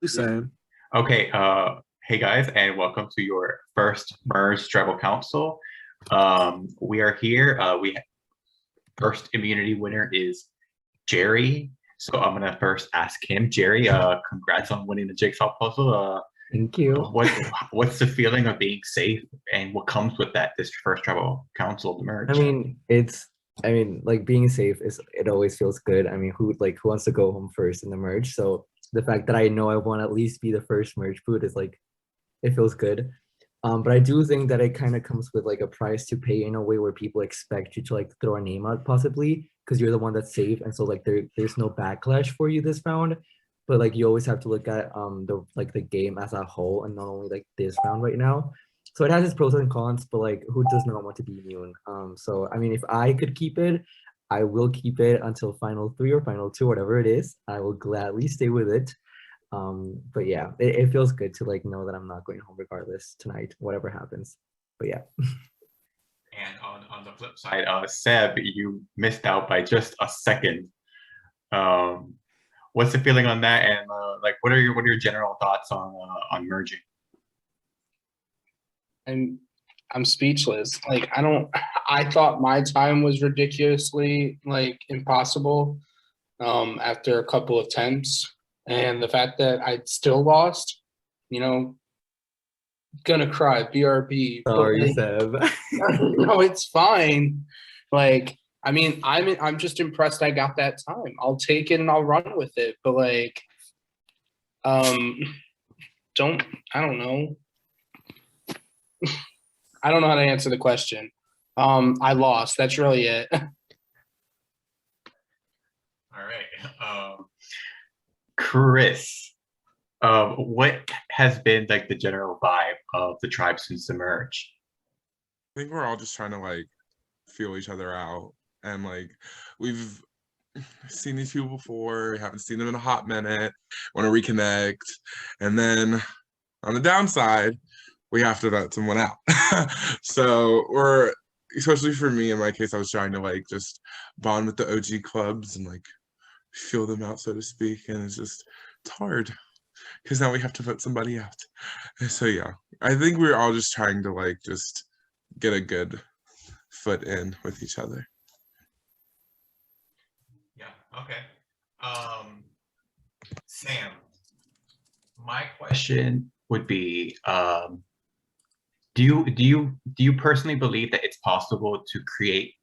Same. Okay, hey guys, and welcome to your first Merge Tribal Council. We are here. We first immunity winner is Jerry. So I'm gonna first ask him, Jerry. Congrats on winning the jigsaw puzzle. Thank you. What's the feeling of being safe, and what comes with that? This first Tribal Council of the I Merge. mean, like being safe it always feels good. I mean, who wants to go home first in the merge? So the fact that I know I want to at least be the first merge food is like it feels good. But I do think that it kind of comes with like a price to pay in a way where people expect you to like throw a name out possibly because you're the one that's safe, and so like there's no backlash for you this round. But like you always have to look at the game as a whole and not only like this round right now. So it has its pros and cons, but like who does not want to be immune? So I mean, if I could keep it, I will keep it until final three or final two, whatever it is. I will gladly stay with it. But yeah, it feels good to like know that I'm not going home regardless tonight, whatever happens. But yeah. And on the flip side, Seb, you missed out by just a second. Um, what's the feeling on that? And like, what are your general thoughts on merging? I'm I'm speechless. Like I thought my time was ridiculously like impossible after a couple of attempts. And the fact that I still lost, you know, gonna cry, BRB. But Sorry, like, Seb. no, it's fine. Like, I mean, I'm just impressed I got that time. I'll take it and I'll run with it. But like, um, don't I don't know. I don't know how to answer the question. I lost. That's really it. All right. Chris, what has been like the general vibe of the tribe since the merge? I think we're all just trying to like feel each other out and like we've seen these people before, haven't seen them in a hot minute, want to reconnect. And then on the downside, we have to let someone out. So we're especially for me in my case, I was trying to like just bond with the OG clubs and like feel them out, so to speak. And it's hard because now we have to vote somebody out. So yeah, I think we're all just trying to like just get a good foot in with each other. Yeah. Okay. Um, Sam, my question would be, do you personally believe that it's possible to create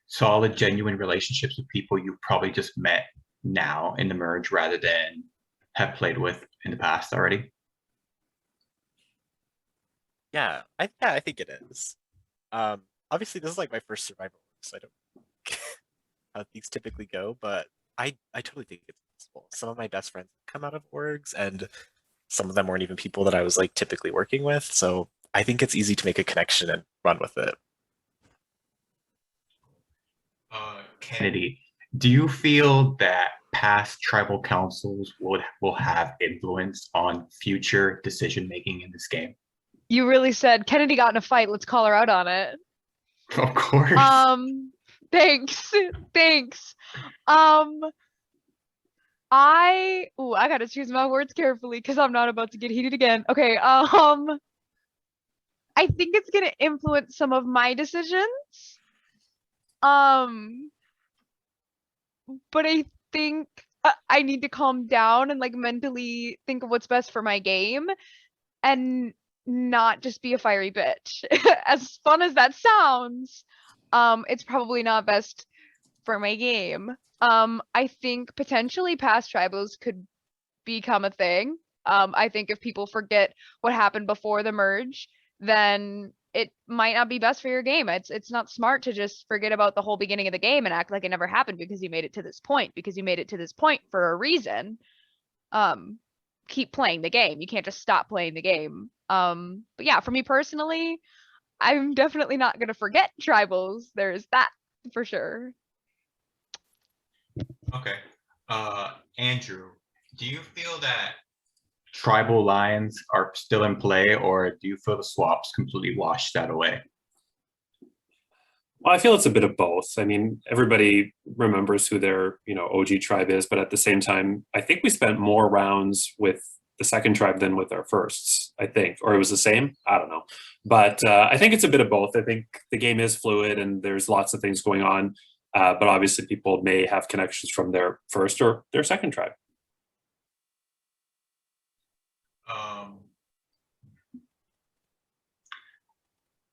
solid, genuine relationships with people you've probably just met now in the merge rather than have played with in the past already? Yeah, I think it is. Obviously this is like my first survival, so I don't know how things typically go, but I totally think it's possible. Some of my best friends come out of orgs, and some of them weren't even people that I was like typically working with. So I think it's easy to make a connection and run with it. Kennedy, do you feel that past tribal councils will have influence on future decision making in this game? You really said Kennedy got in a fight. Let's call her out on it. Of course. Thanks. Thanks. I gotta choose my words carefully because I'm not about to get heated again. Okay, I think it's gonna influence some of my decisions. Um, but I think I need to calm down and like mentally think of what's best for my game and not just be a fiery bitch. As fun as that sounds, it's probably not best for my game. I think potentially past tribals could become a thing. I think if people forget what happened before the merge, then it might not be best for your game. It's not smart to just forget about the whole beginning of the game and act like it never happened because you made it to this point, because you made it to this point for a reason. Um, Keep playing the game. You can't just stop playing the game. But yeah, for me personally, I'm definitely not gonna forget tribals. There's that for sure. Okay. Andrew, do you feel that tribal lines are still in play, or do you feel the swaps completely washed that away? Well, I feel it's a bit of both. I mean, everybody remembers who their, OG tribe is, but at the same time, I think we spent more rounds with the second tribe than with our firsts, I think, or it was the same. I don't know, but I think it's a bit of both. I think the game is fluid and there's lots of things going on, but obviously people may have connections from their first or their second tribe.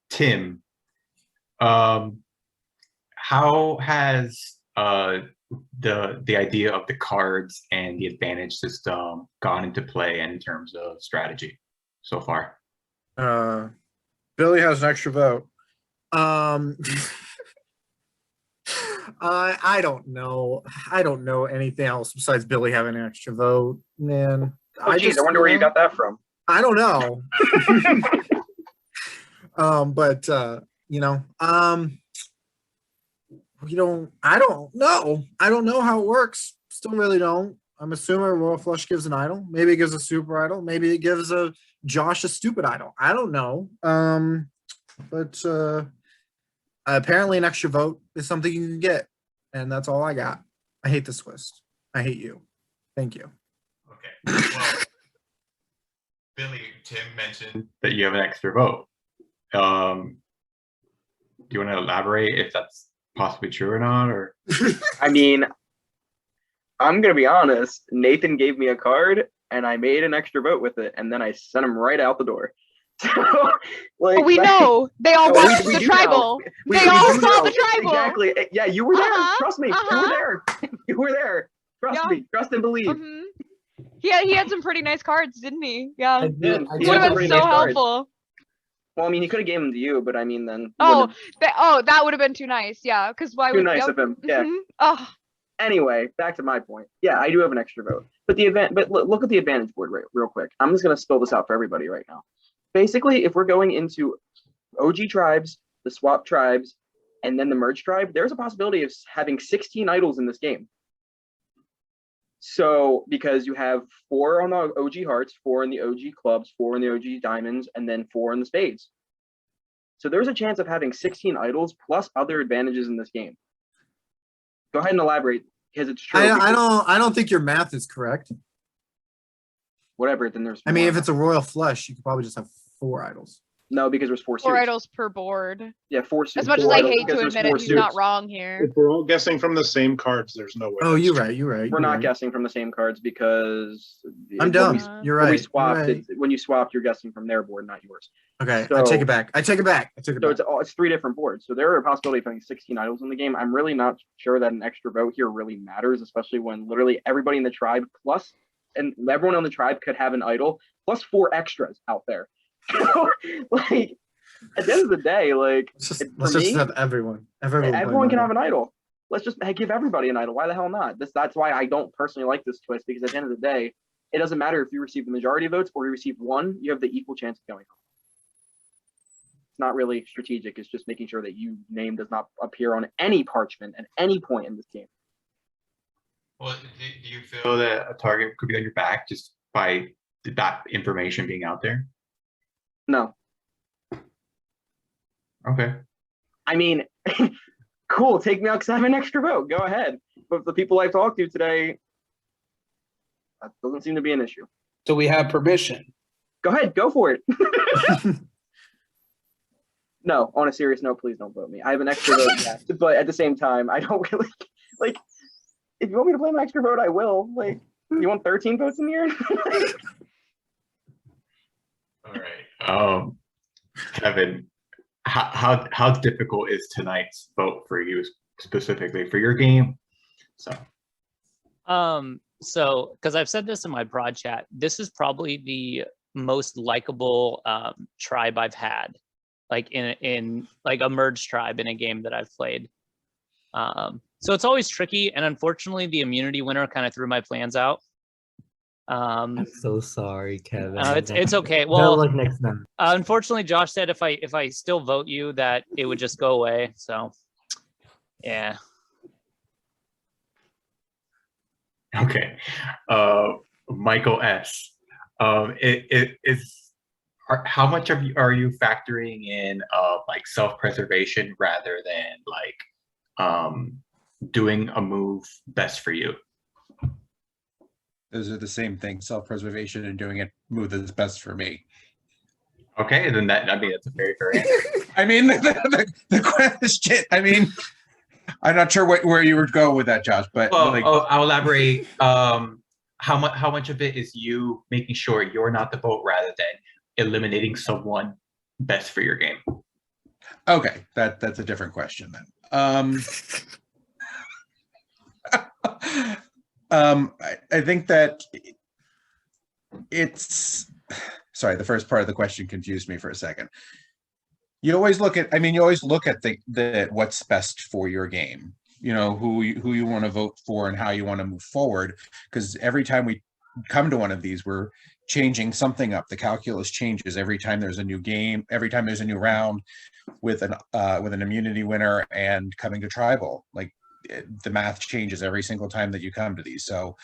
Tim, how has the idea of the cards and the advantage system gone into play in terms of strategy so far? Billy has an extra vote. I don't know. I don't know anything else besides Billy having an extra vote, man. Oh, geez, I wonder where you got that from. I don't know. But I don't know. I don't know how it works. Still really don't. I'm assuming Royal Flush gives an idol. Maybe it gives a super idol. Maybe it gives a Josh a stupid idol. I don't know. But apparently an extra vote is something you can get. And that's all I got. I hate this twist. I hate you. Thank you. Okay. Well, Billy, Tim mentioned that you have an extra vote. Do you want to elaborate if that's possibly true or not? Or I mean, I'm gonna be honest. Nathan gave me a card, and I made an extra vote with it, and then I sent him right out the door. So, like, But we know they all No, watched we the do know. tribal. We They all do saw know. the tribal. Exactly. Yeah, you were there. Uh-huh, Trust me. You uh-huh. were there. You were there. Trust Yeah. me. Trust and believe. Mhm. He had some pretty nice cards, didn't he? Yeah. I Yeah, did- I he Would did had have some been pretty so nice cards. helpful. Well, I mean, he could have gave them to you, but I mean, then Oh, that would have been too nice. Yeah, because why too would nice yep. of him. Yeah. Mhm. Oh, Anyway, back to my point. Yeah, I do have an extra vote, but look at the advantage board real quick. I'm just gonna spill this out for everybody right now. Basically, if we're going into OG tribes, the swap tribes, and then the merge tribe, there's a possibility of having 16 idols in this game. So because you have 4 on the OG hearts, 4 in the OG clubs, 4 in the OG diamonds, and then 4 in the spades. So there's a chance of having 16 idols plus other advantages in this game. Go ahead and elaborate, because it's true. I don't think your math is correct. Whatever, then there's I mean, more. if it's a royal flush, you could probably just have 4 idols. No, because there's 4 suits. 4 idols per board. Yeah, 4 suits. As much as 4 I idols hate because to there's admit 4 it, he's not suits. wrong here. If we're all guessing from the same cards, there's no way. Oh, that's you're true. right. You're right. We're you're not right. guessing from the same cards because I'm when dumb. we- You're When we right. swapped, You're right. when you swapped, you're guessing from their board, not yours. Okay, I So- take it back. I take it back. I took it So back. it's 3 different boards. So there are a possibility of having 16 idols in the game. I'm really not sure that an extra vote here really matters, especially when literally everybody in the tribe plus and everyone on the tribe could have an idol plus 4 extras out there. Like at the end of the day, like Let's for just me, have everyone. everyone can have an idol. Let's just give everybody an idol. Why the hell not? That's why I don't personally like this twist, because at the end of the day, it doesn't matter if you receive the majority of votes or you receive 1, you have the equal chance of going home. It's not really strategic. It's just making sure that your name does not appear on any parchment at any point in this game. well, do you feel that a target could be on your back just by that information being out there? No. Okay. I mean, cool, take me out because I have an extra vote. Go ahead. But the people I've talked to today, that doesn't seem to be an issue. So we have permission. Go ahead, go for it. No, on a serious note, please don't vote me. I have an extra vote, yes, but at the same time, I don't really like. If you want me to play an extra vote, I will. Like, you want 13 votes in here? All right. Kevin, how difficult is tonight's vote for you specifically for your game? So because I've said this in my broad chat, this is probably the most likable tribe I've had, like in like a merged tribe in a game that I've played. So it's always tricky, and unfortunately, the immunity winner kind of threw my plans out. I'm so sorry, Kevin. It's okay. Better Well, luck next time. unfortunately, Josh said if I still vote you, that it would just go away. So, yeah. Okay. Michael S. How much are you factoring in like self-preservation rather than like doing a move best for you? Those are the same thing, self-preservation and doing it smooth is best for me. Okay, then that's a very fair answer. I mean, the question, I mean, I'm not sure where you would go with that, Josh, but Well, like, I'll elaborate. How much of it is you making sure you're not the vote rather than eliminating someone best for your game? okay, that's a different question then. I think that it's, sorry, the first part of the question confused me for a second. You always look at, the what's best for your game. You know, who you want to vote for and how you want to move forward. Because every time we come to one of these, we're changing something up. The calculus changes every time there's a new game, every time there's a new round with an immunity winner and coming to tribal. Like the math changes every single time that you come to these. So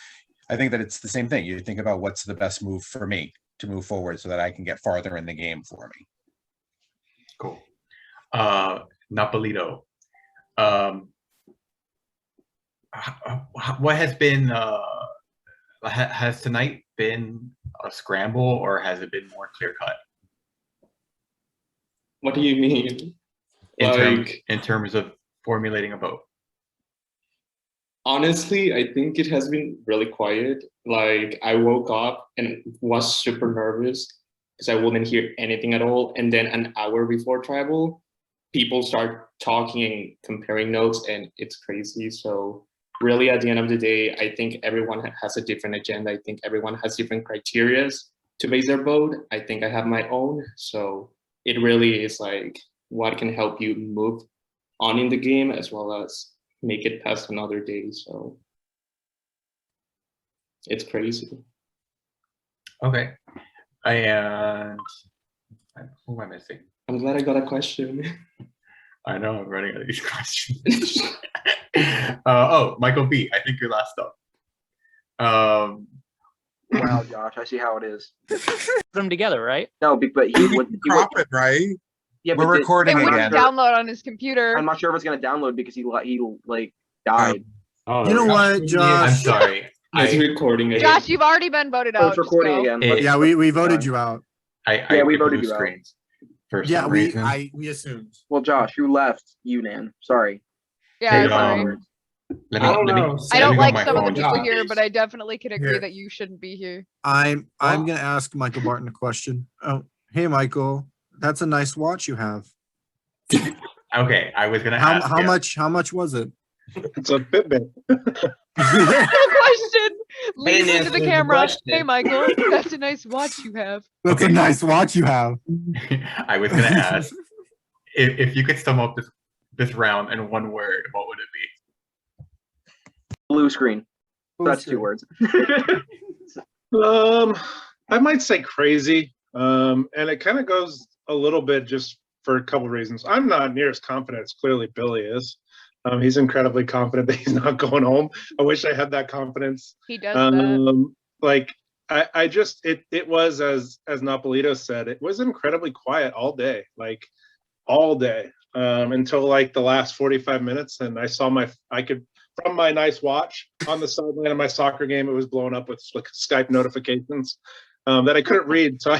I think that it's the same thing. You think about what's the best move for me to move forward so that I can get farther in the game for me. Cool. Napolito. What has been has tonight been a scramble or has it been more clear cut? What do you mean? In terms of formulating a vote? Honestly, I think it has been really quiet. Like I woke up and was super nervous because I wouldn't hear anything at all. And then an hour before tribal, people start talking and comparing notes, and it's crazy. So really, at the end of the day, I think everyone has a different agenda. I think everyone has different criterias to base their vote. I think I have my own. So it really is like what can help you move on in the game as well as make it past another day. So it's crazy. Okay. And who am I missing? I'm glad I got a question. I know I'm running out of these questions. Oh, Michael B. I think you're last up. Wow, Josh, I see how it is. Put them together, right? No, but he would. Crop it, right? Yeah, We're but recording It wouldn't again. download on his computer. I'm not sure if it's gonna download because he like died. Oh, You know what, I'm Josh? sorry. It's recording again. Josh, you've already been voted Oh, out. it's just recording go. again. It- Yeah, we voted you out. I Yeah, we picked voted blue you out. screens for Yeah, some we reason. we assumed. Well, Josh, who left? You, Nan. Sorry. Yeah, Hey, sorry. Let me, I don't let me, know. I let me don't go like on my some of the phone just people in here, case. but I definitely can agree Here. that you shouldn't be here. I'm gonna ask Michael Barton a question. Oh, hey Michael, that's a nice watch you have. Okay, I was gonna How ask. how yeah. much was it? It's a Fitbit. No question. Lean Nan, into the answer the camera. question. Hey, Michael, that's a nice watch you have. That's a Okay. nice watch you have. I was gonna ask if you could sum up this round in one word, what would it be? Blue screen. That's Blue 2 words. I might say crazy. And it kind of goes a little bit just for a couple reasons. I'm not near as confident as clearly Billy is. He's incredibly confident that he's not going home. I wish I had that confidence. He does that. Like I just it was as Napolito said, it was incredibly quiet all day, like all day, until like the last 45 minutes, and I could from my nice watch on the sideline of my soccer game, it was blowing up with like Skype notifications that I couldn't read. So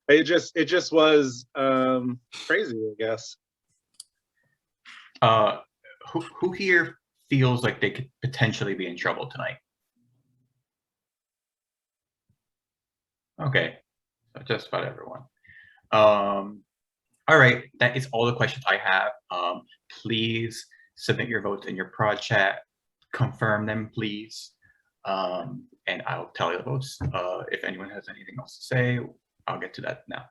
it just was crazy, I guess. Who here feels like they could potentially be in trouble tonight? Okay, so just about everyone. All right, that is all the questions I have. Please submit your votes in your prod chat. Confirm them, please. And I'll tally the votes. If anyone has anything else to say, I'll get to that now.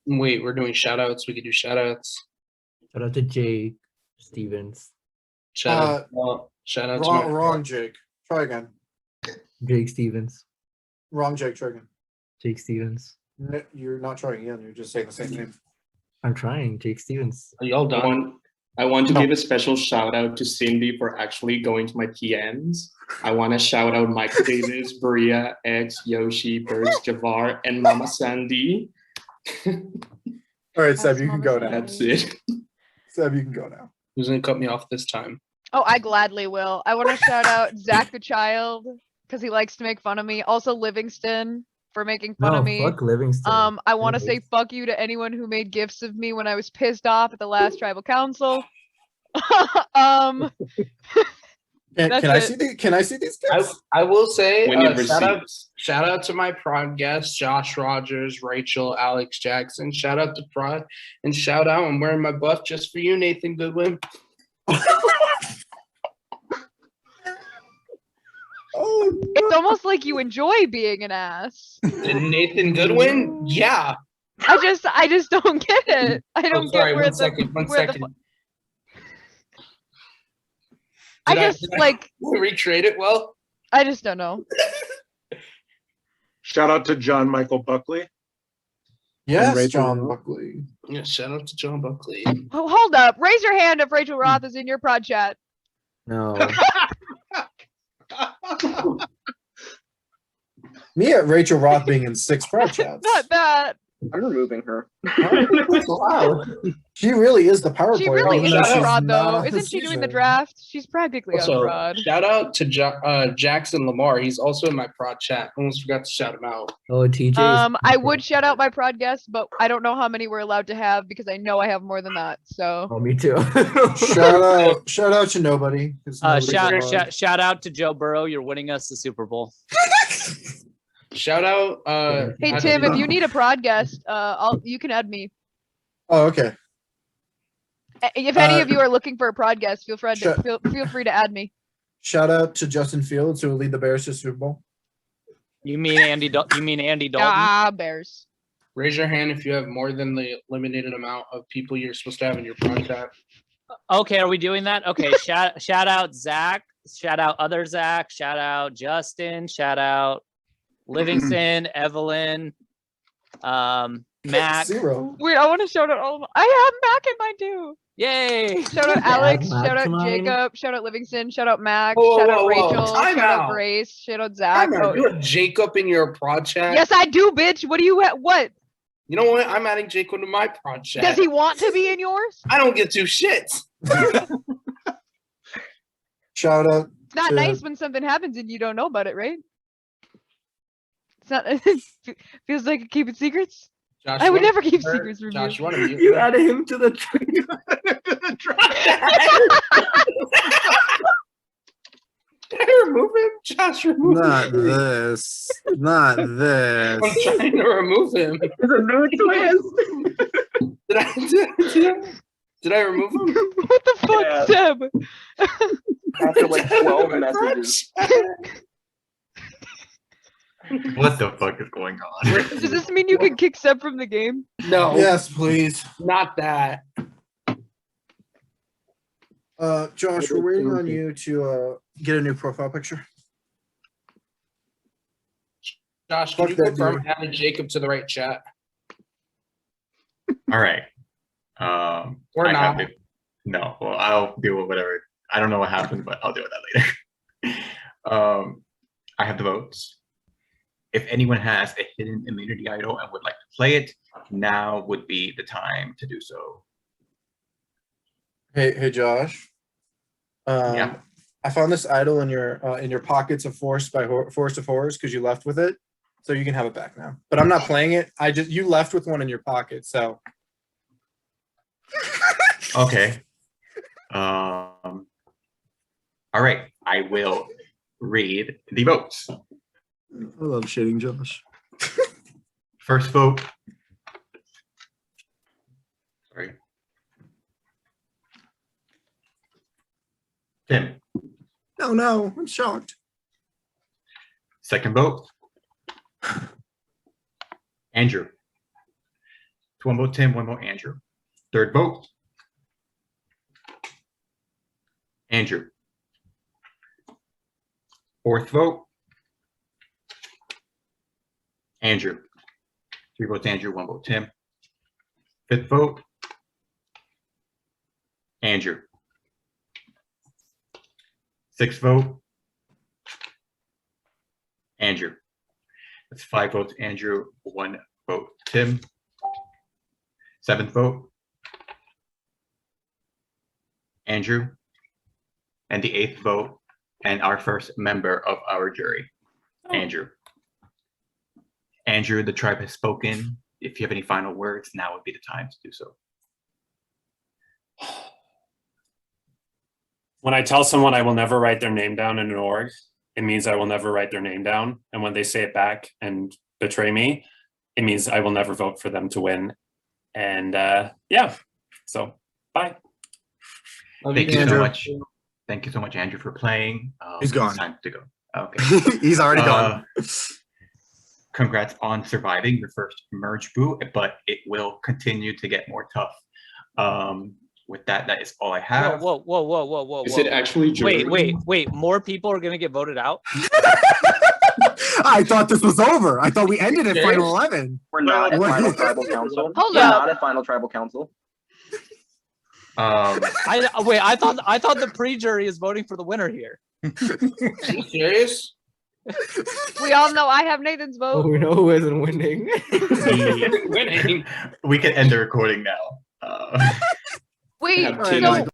Wait, we're doing shout outs. We could do shout outs. Shout out to Jake Stevens. Shout out to Wrong, Jake. Try again. Jake Stevens. Wrong, Jake. Try again. Jake Stevens. No, you're not trying again. You're just saying the same name. I'm trying. Jake Stevens. Are y'all I done? want to No. give a special shout out to Cindy for actually going to my PMs. I want to shout out Michael Davis, Berea, X, Yoshi, Burst, Javar, and Mama Sandy. All right, Seb, That's you can Mama go now. That's Sandy. it. Seb, you can go now. Who's gonna cut me off this time? Oh, I gladly will. I want to shout out Zach the Child because he likes to make fun of me. Also Livingston for making fun No, of me. fuck Livingston. I want to Anyways. say fuck you to anyone who made gifts of me when I was pissed off at the last tribal council. Can That's I it. see these gifts? I will say When you've shout out to my prod guests, Josh Rogers, Rachel, Alex Jackson. Shout out to prod and shout out. I'm wearing my buff just for you, Nathan Goodwin. Oh, It's almost like you enjoy being an ass. And Nathan Goodwin? Yeah. I just don't get it. I don't sorry, get where one the second, one where the second. I Did I- just did I- like recreate it well. I just don't know. Shout out to John Michael Buckley. yes, Rachel John Roth. Buckley. Yeah, shout out to John Buckley. Oh, hold up. Raise your hand if Rachel Roth is in your prod chat. No. Me at Rachel Roth being in 6 prod chats. Not that. I'm removing her. Wow. She really is the power She player. really even is though on she's prod not though. on the Isn't she doing the season. draft? She's practically on Also, prod. shout out to Jackson Lamar. He's also in my prod chat. Almost forgot to shout him out. Oh, TJ. I would shout out my prod guests, but I don't know how many we're allowed to have because I know I have more than that. So Oh, me too. Shout out to nobody. 'cause nobody's allowed. Shout out to Joe Burrow. You're winning us the Super Bowl. Shout out. hey I Tim, don't if you know. need a prod guest, you can add me. Oh, okay. If any of you are looking for a prod guest, feel free Shut- feel free to add me. Shout out to Justin Fields, who will lead the Bears to Super Bowl. You mean Andy Dalton? Ah, Bears. Raise your hand if you have more than the limited amount of people you're supposed to have in your prod chat. Okay, are we doing that? Okay, shout out Zach, shout out other Zach, shout out Justin, shout out Livingston, Evelyn, Mac. 0. Wait, I want to shout out all of them. I have Mac in mine too. Yay! Shout out Alex, Mac shout to out mine. Jacob, shout out Livingston, shout out Mac, Whoa, shout whoa, out whoa, Rachel, time shout out out. Grace, shout out Zach. Oh, You have Jacob in your prod chat? yes, I do, bitch. What do you what? You know what? I'm adding Jacob to my prod chat. Does he want to be in yours? I don't get 2 shits. Shout out. It's not to- nice when something happens and you don't know about it, right? It's not. Feels like keeping secrets. Josh, I would you never wanna- keep or- secrets from Josh, you. you want to mute? You me? added him to the Did I remove him? Josh, remove Not him. this. Not this. I'm trying to remove him. It's a new twist. Did I remove him? What the fuck, Yeah. Seb? After like 12 messages. What the fuck is going on? Does this mean you can kick Seb from the game? No, Yes, please. not that. Josh, we're waiting on you to get a new profile picture. Josh, can Fuck you that confirm dude. I added Jacob to the right chat? All right. Or I have not. to- no, well, I'll deal with whatever. I don't know what happened, but I'll deal with that later. I have the votes. If anyone has a hidden immunity idol and would like to play it, now would be the time to do so. Hey, Josh. Yeah. I found this idol in your pockets of Forest Forest of Horrors because you left with it, so you can have it back now. But I'm not playing it. You left with one in your pocket, so. Okay. All right. I will read the votes. I love shitting Josh. First vote. Sorry. Tim. No, I'm shocked. Second vote. Andrew. It's 1 vote Tim, 1 vote Andrew. Third vote. Andrew. Fourth vote. Andrew. 3 votes Andrew, 1 vote Tim. Fifth vote. Andrew. 6th vote, Andrew. That's 5 votes, Andrew. 1 vote, Tim. 7th vote, Andrew. And the 8th vote, and our first member of our jury, Andrew. Andrew, the tribe has spoken. If you have any final words, now would be the time to do so. When I tell someone I will never write their name down in an org, it means I will never write their name down. And when they say it back and betray me, it means I will never vote for them to win. And yeah, so bye. Thank you so Andrew. much. Thank you so much, Andrew, for playing. He's gone. It's time to go. Okay. He's already gone. Congrats on surviving your first merge boot, but it will continue to get more tough. With that, that is all I have. Whoa. Is it actually jury? Wait. More people are gonna get voted out. I thought this was over. I thought we ended at Serious? final 11. We're not at What? final tribal council. Hold We're up. not at final tribal council. I thought the pre-jury is voting for the winner here. Are you serious? We all know I have Nathan's Oh, vote. we know who isn't winning. Winning. We can end the recording now. Wait, have All right, so Michael.